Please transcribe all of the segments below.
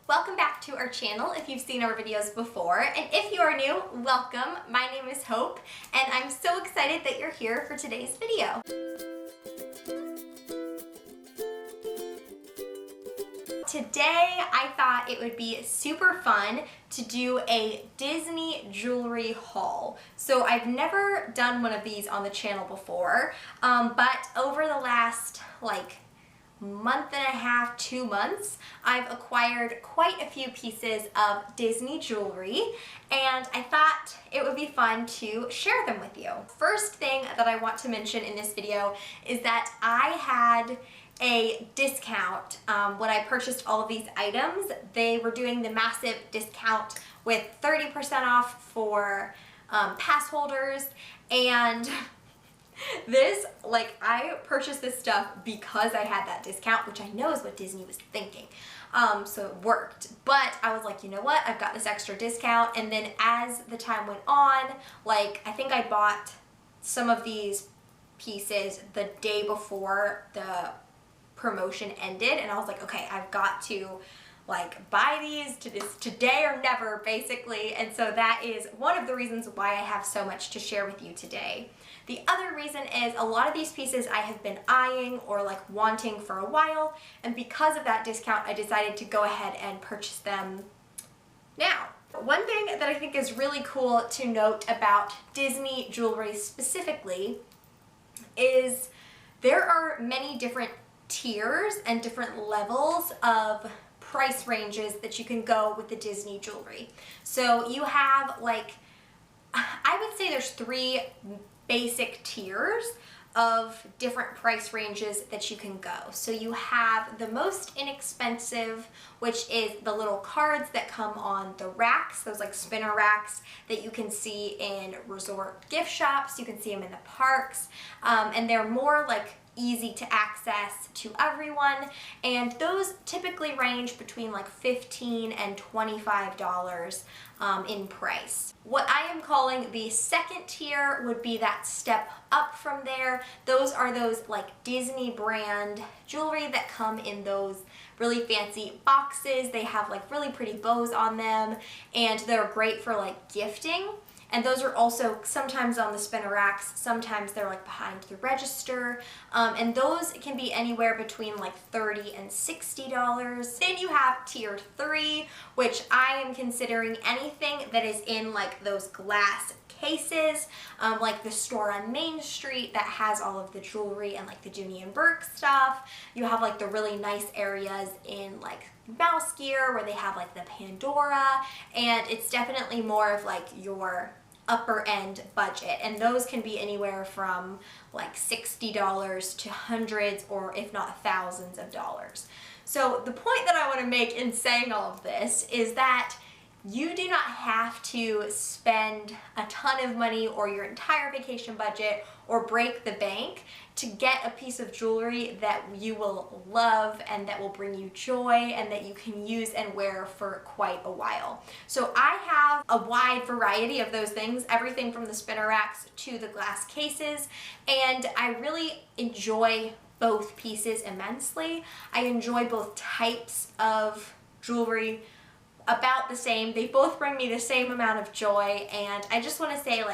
Welcome back to our channel if you've seen our videos before, and if you are new, welcome. My name is Hope, and I'm so excited that you're here for today's video. Today, I thought it would be super fun to do a Disney jewelry haul. So I've never done one of these on the channel before, but over the last month and a half, 2 months, I've acquired quite a few pieces of Disney jewelry, and I thought it would be fun to share them with you. First thing that I want to mention in this video is that I had a discount when I purchased all of these items. They were doing the massive discount with 30% off for pass holders, and this, I purchased this stuff because I had that discount, which I know is what Disney was thinking. So it worked. But I was like, you know what? I've got this extra discount. And then as the time went on, I think I bought some of these pieces the day before the promotion ended. And I was like, okay, I've got to buy these today or never, basically. And so that is one of the reasons why I have so much to share with you today. The other reason is a lot of these pieces I have been eyeing or wanting for a while, and because of that discount, I decided to go ahead and purchase them now. One thing that I think is really cool to note about Disney jewelry specifically is there are many different tiers and different levels of price ranges that you can go with the Disney jewelry. So you have I would say there's 3 basic tiers of different price ranges that you can go. So you have the most inexpensive, which is the little cards that come on the racks, those spinner racks that you can see in resort gift shops. You can see them in the parks, and they're more easy to access to everyone, and those typically range between $15 and $25 in price. What I am calling the second tier would be that step up from there. Those are those Disney brand jewelry that come in those really fancy boxes. They have really pretty bows on them, and they're great for gifting. And those are also sometimes on the spinner racks, sometimes they're behind the register, and those can be anywhere between $30 and $60. Then you have tier 3, which I am considering anything that is in those glass cases, like the store on Main Street that has all of the jewelry and the Dooney and Burke stuff. You have the really nice areas in Mouse Gear where they have the Pandora, and it's definitely more of your upper end budget, and those can be anywhere from $60 to hundreds or if not thousands of dollars. So the point that I want to make in saying all of this is that you do not have to spend a ton of money or your entire vacation budget or break the bank to get a piece of jewelry that you will love and that will bring you joy and that you can use and wear for quite a while. So I have a wide variety of those things, everything from the spinner racks to the glass cases, and I really enjoy both pieces immensely. I enjoy both types of jewelry about the same. They both bring me the same amount of joy, and I just want to say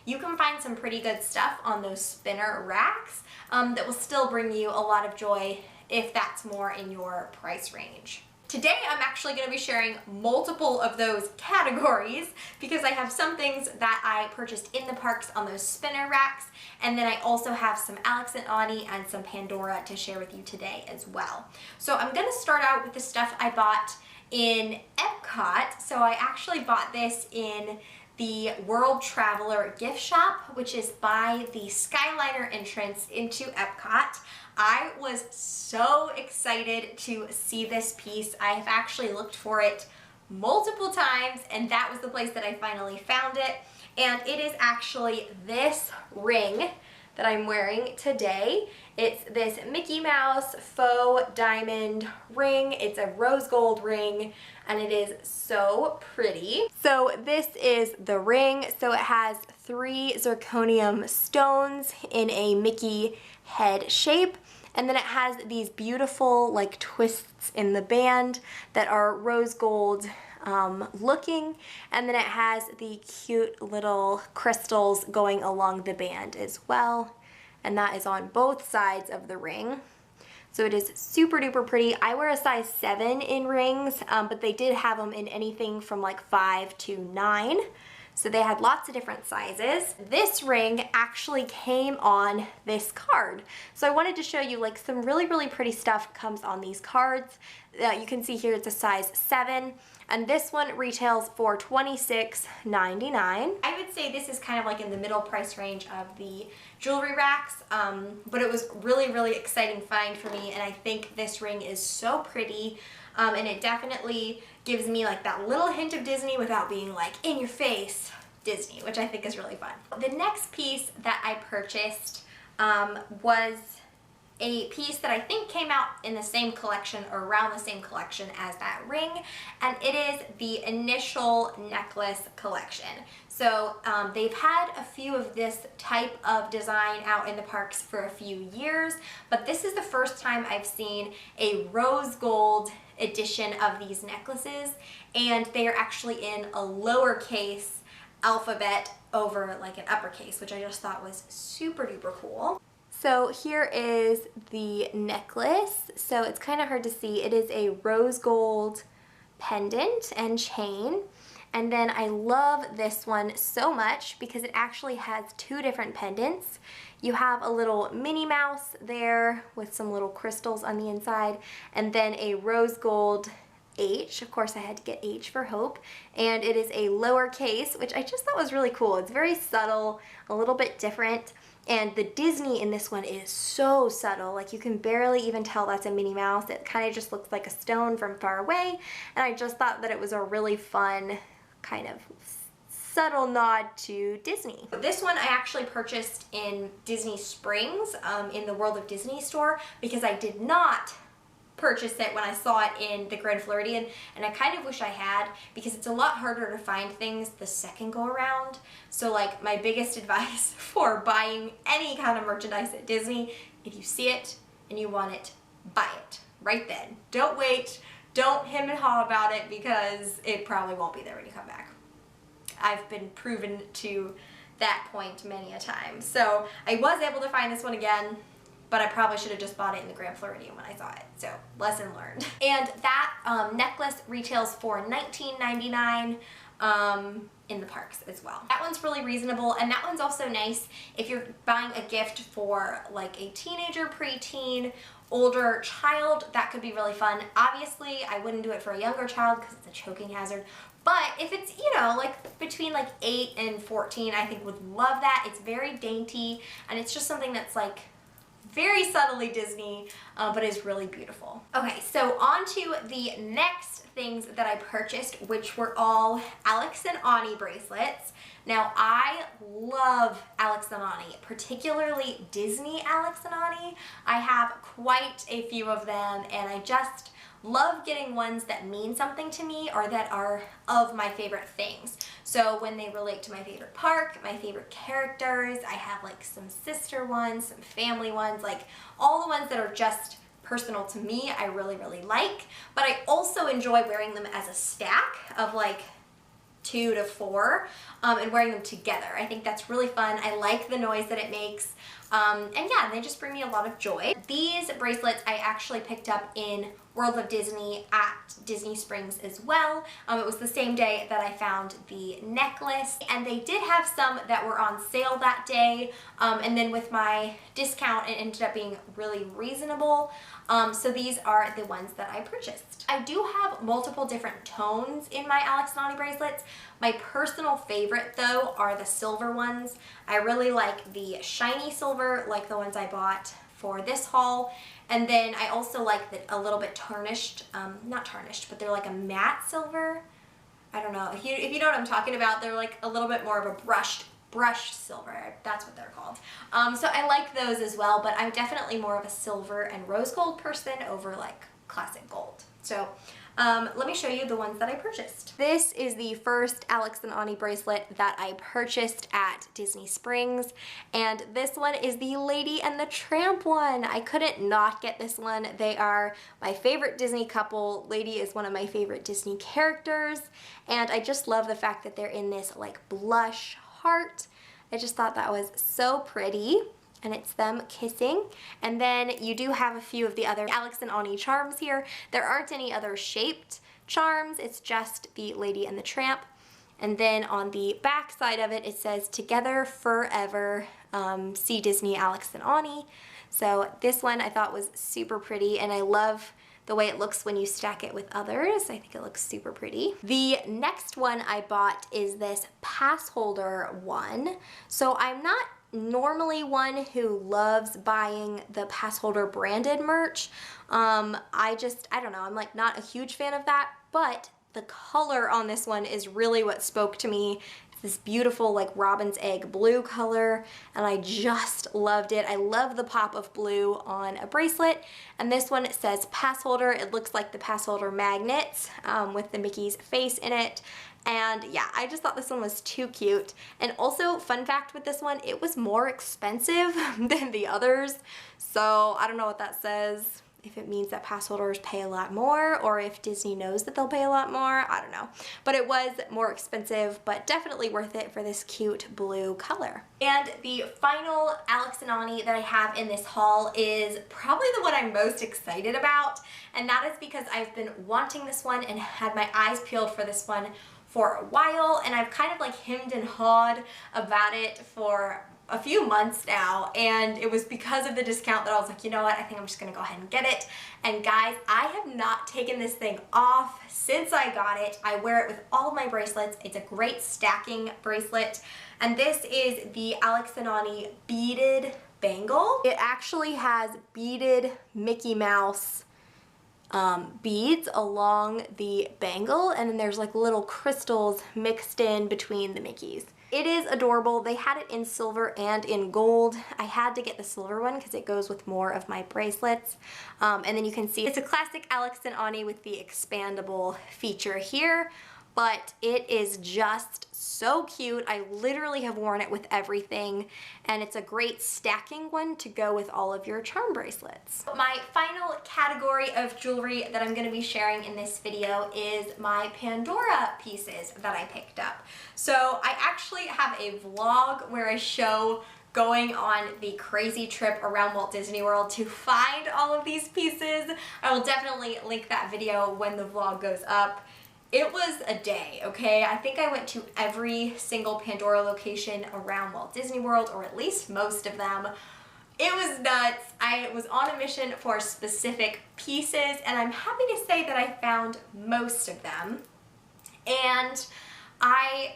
you can find some pretty good stuff on those spinner racks that will still bring you a lot of joy if that's more in your price range. Today I'm actually going to be sharing multiple of those categories because I have some things that I purchased in the parks on those spinner racks, and then I also have some Alexani and some Pandora to share with you today as well. So I'm going to start out with the stuff I bought in Epcot. So I actually bought this in the World Traveler gift shop, which is by the Skyliner entrance into Epcot. I was so excited to see this piece. I have actually looked for it multiple times, and that was the place that I finally found it. And it is actually this ring that I'm wearing today. It's this Mickey Mouse faux diamond ring. It's a rose gold ring, and it is so pretty. So this is the ring. So it has 3 zirconium stones in a Mickey head shape, And then it has these beautiful like twists in the band that are rose gold looking, and then it has the cute little crystals going along the band as well, and that is on both sides of the ring. So it is super duper pretty. I wear a size 7 in rings, but they did have them in anything from like 5 to 9. So they had lots of different sizes. This ring actually came on this card. So I wanted to show you like some really, really pretty stuff comes on these cards. You can see here it's a size 7. And this one retails for $26.99. I would say this is kind of like in the middle price range of the jewelry racks, but it was really, really exciting find for me, and I think this ring is so pretty, and it definitely gives me like that little hint of Disney without being like in your face Disney, which I think is really fun. The next piece that I purchased was a piece that I think came out in the same collection or around the same collection as that ring, and it is the initial necklace collection. So they've had a few of this type of design out in the parks for a few years, but this is the first time I've seen a rose gold edition of these necklaces, and they are actually in a lowercase alphabet over like an uppercase, which I just thought was super duper cool. So here is the necklace. So it's kind of hard to see. It is a rose gold pendant and chain. And then I love this one so much because it actually has 2 different pendants. You have a little Minnie Mouse there with some little crystals on the inside, and then a rose gold H. Of course I had to get H for hope, and it is a lowercase, which I just thought was really cool. It's very subtle, a little bit different. And the Disney in this one is so subtle, like you can barely even tell that's a Minnie Mouse. It kind of just looks like a stone from far away, and I just thought that it was a really fun kind of subtle nod to Disney. This one I actually purchased in Disney Springs in the World of Disney store because I did not purchase it when I saw it in the Grand Floridian, and I kind of wish I had because it's a lot harder to find things the second go around. So like my biggest advice for buying any kind of merchandise at Disney, if you see it and you want it, buy it right then. Don't wait, don't hem and haw about it because it probably won't be there when you come back. I've been proven to that point many a time. So I was able to find this one again, but I probably should have just bought it in the Grand Floridian when I saw it. So lesson learned. And that necklace retails for $19.99 in the parks as well. That one's really reasonable, and that one's also nice if you're buying a gift for like a teenager, preteen, older child. That could be really fun. Obviously, I wouldn't do it for a younger child because it's a choking hazard. But if it's, you know, like between like 8 and 14, I think would love that. It's very dainty, and it's just something that's like very subtly Disney, but is really beautiful. Okay, so on to the next things that I purchased, which were all Alex and Ani bracelets. Now, I love Alexani, particularly Disney Alexani. I have quite a few of them, and I just love getting ones that mean something to me or that are of my favorite things. So when they relate to my favorite park, my favorite characters, I have like some sister ones, some family ones, like all the ones that are just personal to me, I really, really like. But I also enjoy wearing them as a stack of like 2 to 4 and wearing them together. I think that's really fun. I like the noise that it makes. And yeah, they just bring me a lot of joy. These bracelets I actually picked up in World of Disney at Disney Springs as well. It was the same day that I found the necklace, and they did have some that were on sale that day, and then with my discount it ended up being really reasonable. So these are the ones that I purchased. I do have multiple different tones in my Alexani bracelets. My personal favorite though are the silver ones. I really like the shiny silver, like the ones I bought for this haul. And then I also like the a little bit tarnished, not tarnished, but they're like a matte silver. I don't know, if you know what I'm talking about, they're like a little bit more of a brushed silver, that's what they're called. So I like those as well, but I'm definitely more of a silver and rose gold person over like classic gold. So Let me show you the ones that I purchased. This is the first Alex and Ani bracelet that I purchased at Disney Springs, and this one is the Lady and the Tramp one. I couldn't not get this one. They are my favorite Disney couple. Lady is one of my favorite Disney characters, and I just love the fact that they're in this like blush heart. I just thought that was so pretty. And it's them kissing. And then you do have a few of the other Alex and Ani charms here. There aren't any other shaped charms, it's just the Lady and the Tramp. And then on the back side of it, it says Together Forever, see Disney, Alex and Ani. So this one I thought was super pretty, and I love the way it looks when you stack it with others. I think it looks super pretty. The next one I bought is this pass holder one. So I'm not normally one who loves buying the pass holder branded merch. I don't know, I'm like not a huge fan of that, but the color on this one is really what spoke to me. It's this beautiful like robin's egg blue color, and I just loved it. I love the pop of blue on a bracelet, and this one it says pass holder. It looks like the pass holder magnets with the Mickey's face in it. And yeah, I just thought this one was too cute. And also, fun fact with this one, it was more expensive than the others. So I don't know what that says. If it means that pass holders pay a lot more, or if Disney knows that they'll pay a lot more, I don't know. But it was more expensive, but definitely worth it for this cute blue color. And the final Alex and Ani that I have in this haul is probably the one I'm most excited about. And that is because I've been wanting this one and had my eyes peeled for this one for a while, and I've kind of like hemmed and hawed about it for a few months now, and it was because of the discount that I was like, you know what, I think I'm just gonna go ahead and get it. And guys, I have not taken this thing off since I got it. I wear it with all of my bracelets. It's a great stacking bracelet, and this is the Alex and Ani Beaded Bangle. It actually has beaded Mickey Mouse beads along the bangle, and then there's like little crystals mixed in between the Mickeys. It is adorable. They had it in silver and in gold. I had to get the silver one because it goes with more of my bracelets. And then you can see it's a classic Alex and Ani with the expandable feature here, but it is just so cute. I literally have worn it with everything, and it's a great stacking one to go with all of your charm bracelets. My final category of jewelry that I'm going to be sharing in this video is my Pandora pieces that I picked up. So I actually have a vlog where I show going on the crazy trip around Walt Disney World to find all of these pieces. I will definitely link that video when the vlog goes up. It was a day, okay? I think I went to every single Pandora location around Walt Disney World, or at least most of them. It was nuts. I was on a mission for specific pieces, and I'm happy to say that I found most of them. And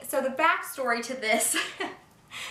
so the backstory to this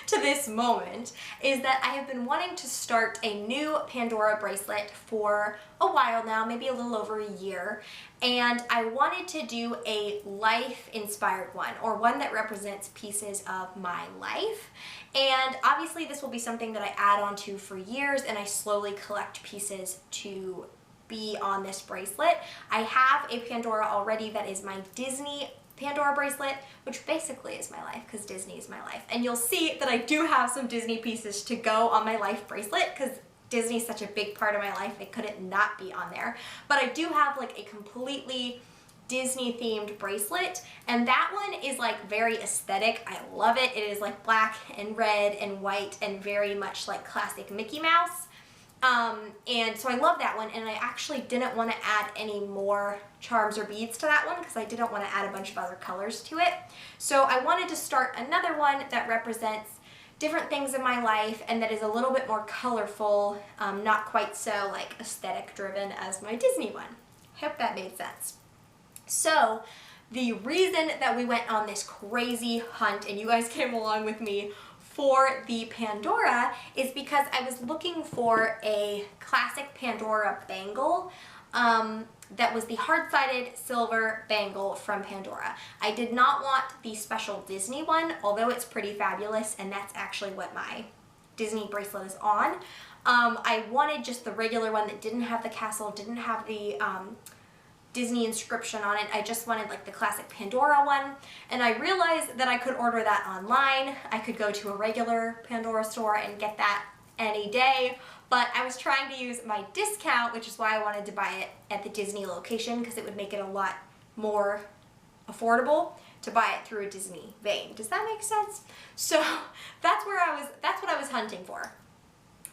to this moment is that I have been wanting to start a new Pandora bracelet for a while now, maybe a little over a year, and I wanted to do a life-inspired one, or one that represents pieces of my life. And obviously this will be something that I add on to for years, and I slowly collect pieces to be on this bracelet. I have a Pandora already that is my Disney Pandora bracelet, which basically is my life because Disney is my life. And you'll see that I do have some Disney pieces to go on my life bracelet because Disney is such a big part of my life, it couldn't not be on there. But I do have like a completely Disney themed bracelet, and that one is like very aesthetic. I love it. It is like black and red and white and very much like classic Mickey Mouse. And so I love that one, and I actually didn't want to add any more charms or beads to that one because I didn't want to add a bunch of other colors to it. So I wanted to start another one that represents different things in my life and that is a little bit more colorful, not quite so like aesthetic driven as my Disney one. Hope that made sense. So the reason that we went on this crazy hunt, and you guys came along with me for the Pandora, is because I was looking for a classic Pandora bangle that was the hard-sided silver bangle from Pandora. I did not want the special Disney one, although it's pretty fabulous, and that's actually what my Disney bracelet is on. I wanted just the regular one that didn't have the castle, didn't have the Disney inscription on it. I just wanted like the classic Pandora one, and I realized that I could order that online. I could go to a regular Pandora store and get that any day, but I was trying to use my discount, which is why I wanted to buy it at the Disney location, because it would make it a lot more affordable to buy it through a Disney vein. Does that make sense? So that's what I was hunting for.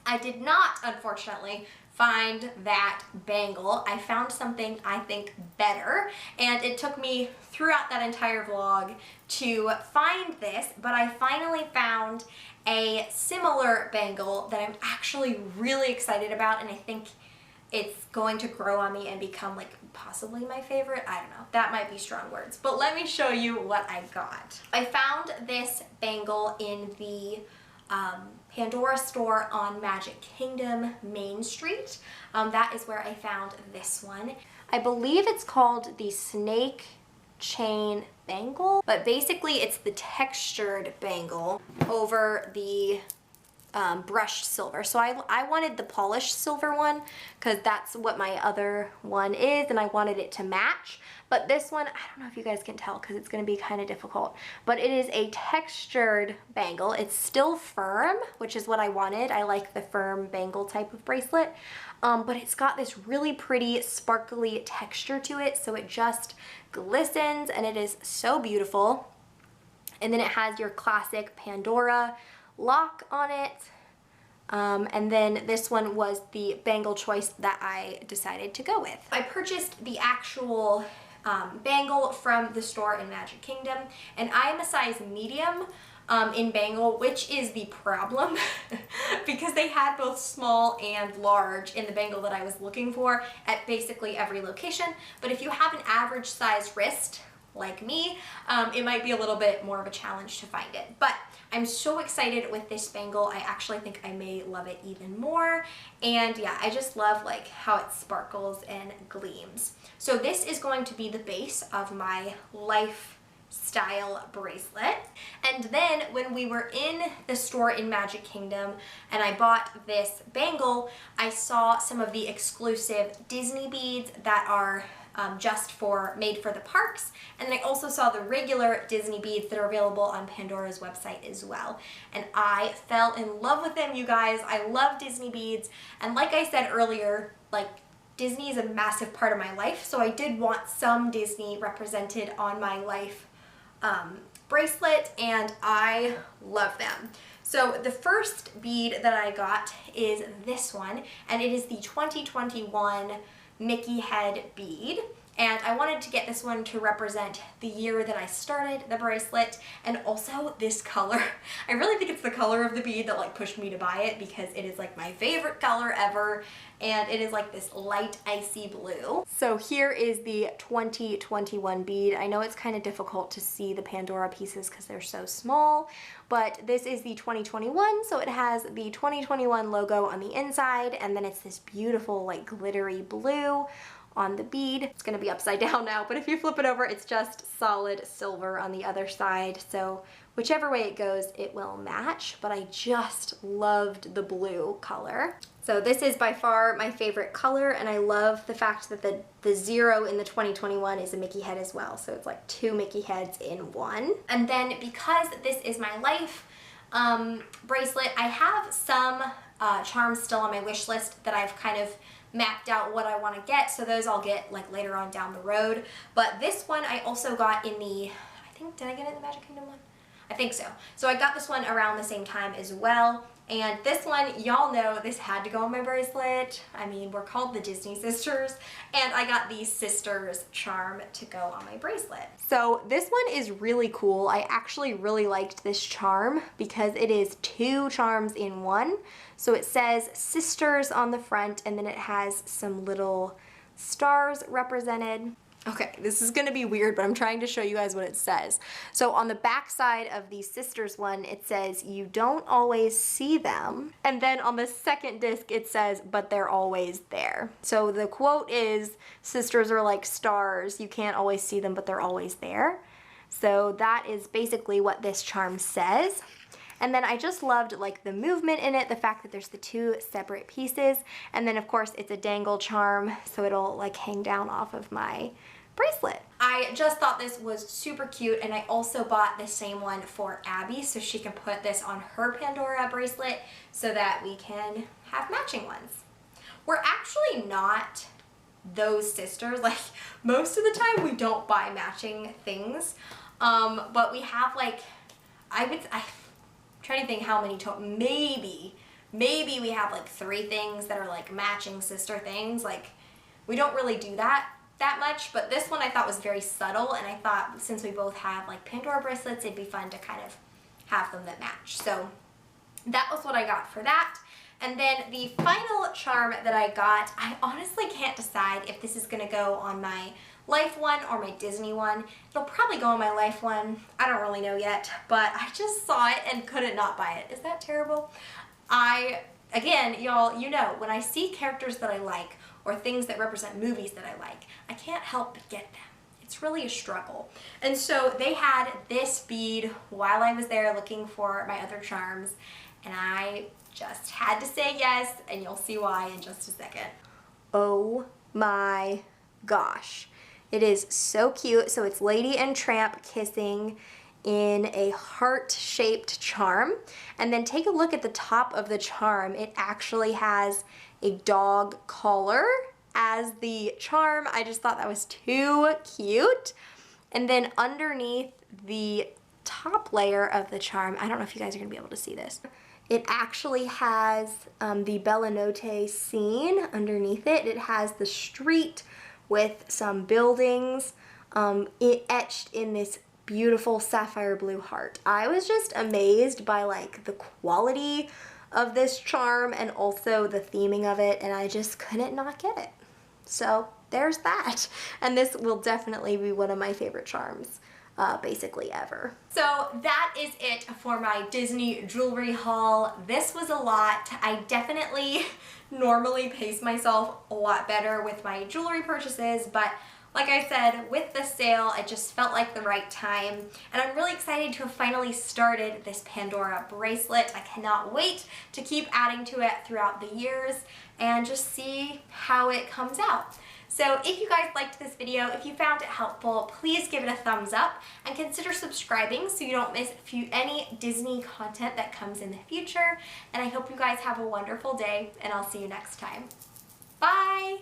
I did not, unfortunately, find that bangle. I found something I think better, and it took me throughout that entire vlog to find this, but I finally found a similar bangle that I'm actually really excited about, and I think it's going to grow on me and become like possibly my favorite. I don't know, that might be strong words, but let me show you what I got. I found this bangle in the Pandora store on Magic Kingdom Main Street. That is where I found this one. I believe it's called the Snake Chain Bangle, but basically it's the textured bangle over the brushed silver. So I wanted the polished silver one because that's what my other one is, and I wanted it to match. But this one, I don't know if you guys can tell because it's going to be kind of difficult, but it is a textured bangle. It's still firm, which is what I wanted. I like the firm bangle type of bracelet, but it's got this really pretty sparkly texture to it, so it just glistens and it is so beautiful. And then it has your classic Pandora lock on it. And then this one was the bangle choice that I decided to go with. I purchased the actual bangle from the store in Magic Kingdom, and I am a size medium in bangle, which is the problem because they had both small and large in the bangle that I was looking for at basically every location. But if you have an average size wrist like me, it might be a little bit more of a challenge to find it. But I'm so excited with this bangle. I actually think I may love it even more. And yeah, I just love like how it sparkles and gleams. So this is going to be the base of my lifestyle bracelet. And then when we were in the store in Magic Kingdom and I bought this bangle, I saw some of the exclusive Disney beads that are made for the parks, and then I also saw the regular Disney beads that are available on Pandora's website as well, and I fell in love with them, you guys. I love Disney beads, and like I said earlier, like Disney is a massive part of my life, so I did want some Disney represented on my life bracelet, and I love them. So the first bead that I got is this one, and it is the 2021 Mickey head bead, and I wanted to get this one to represent the year that I started the bracelet, and also this color. I really think it's the color of the bead that like pushed me to buy it, because it is like my favorite color ever, and it is like this light icy blue. So here is the 2021 bead. I know it's kind of difficult to see the Pandora pieces because they're so small, but this is the 2021, so it has the 2021 logo on the inside, and then it's this beautiful like glittery blue on the bead. It's gonna be upside down now, but if you flip it over, it's just solid silver on the other side, so whichever way it goes, it will match, but I just loved the blue color. So this is by far my favorite color, and I love the fact that the 0 in the 2021 is a Mickey head as well, so it's like 2 Mickey heads in one. And then because this is my life bracelet, I have some charms still on my wish list that I've kind of mapped out what I want to get, so those I'll get like later on down the road. But this one I also got in the, I think, did I get it in the Magic Kingdom one? I think so. So I got this one around the same time as well. And this one, y'all know this had to go on my bracelet. I mean, we're called the Disney Sisters, and I got the Sisters charm to go on my bracelet. So this one is really cool. I actually really liked this charm because it is 2 charms in one. So it says Sisters on the front, and then it has some little stars represented. Okay, this is gonna be weird, but I'm trying to show you guys what it says. So on the back side of the Sisters one, it says, "You don't always see them." And then on the second disc, it says, "But they're always there." So the quote is, "Sisters are like stars. You can't always see them, but they're always there." So that is basically what this charm says. And then I just loved like the movement in it, the fact that there's the two separate pieces. And then of course it's a dangle charm, so it'll like hang down off of my bracelet. I just thought this was super cute, and I also bought the same one for Abby so she can put this on her Pandora bracelet so that we can have matching ones. We're actually not those sisters. Like, most of the time we don't buy matching things, but we have like, I'm trying to think how many total, maybe we have like 3 things that are like matching sister things. Like, we don't really do that much, but this one I thought was very subtle, and I thought since we both have like Pandora bracelets, it'd be fun to kind of have them that match. So that was what I got for that. And then the final charm that I got, I honestly can't decide if this is gonna go on my Life one or my Disney one. It'll probably go on my Life one. I don't really know yet, but I just saw it and couldn't not buy it. Is that terrible? Again, y'all, you know, when I see characters that I like or things that represent movies that I like, I can't help but get them. It's really a struggle. And so they had this bead while I was there looking for my other charms, and I just had to say yes, and you'll see why in just a second. Oh my gosh. It is so cute. So it's Lady and Tramp kissing in a heart-shaped charm. And then take a look at the top of the charm. It actually has a dog collar as the charm. I just thought that was too cute. And then underneath the top layer of the charm, I don't know if you guys are gonna be able to see this, it actually has the Bella Notte scene underneath it. It has the street with some buildings etched in this beautiful sapphire blue heart. I was just amazed by like the quality of this charm and also the theming of it, and I just couldn't not get it. So there's that. And this will definitely be one of my favorite charms basically ever. So that is it for my Disney jewelry haul. This was a lot. I definitely normally pace myself a lot better with my jewelry purchases, but like I said, with the sale, it just felt like the right time, and I'm really excited to have finally started this Pandora bracelet. I cannot wait to keep adding to it throughout the years and just see how it comes out. So if you guys liked this video, if you found it helpful, please give it a thumbs up and consider subscribing so you don't miss any Disney content that comes in the future. And I hope you guys have a wonderful day, and I'll see you next time. Bye!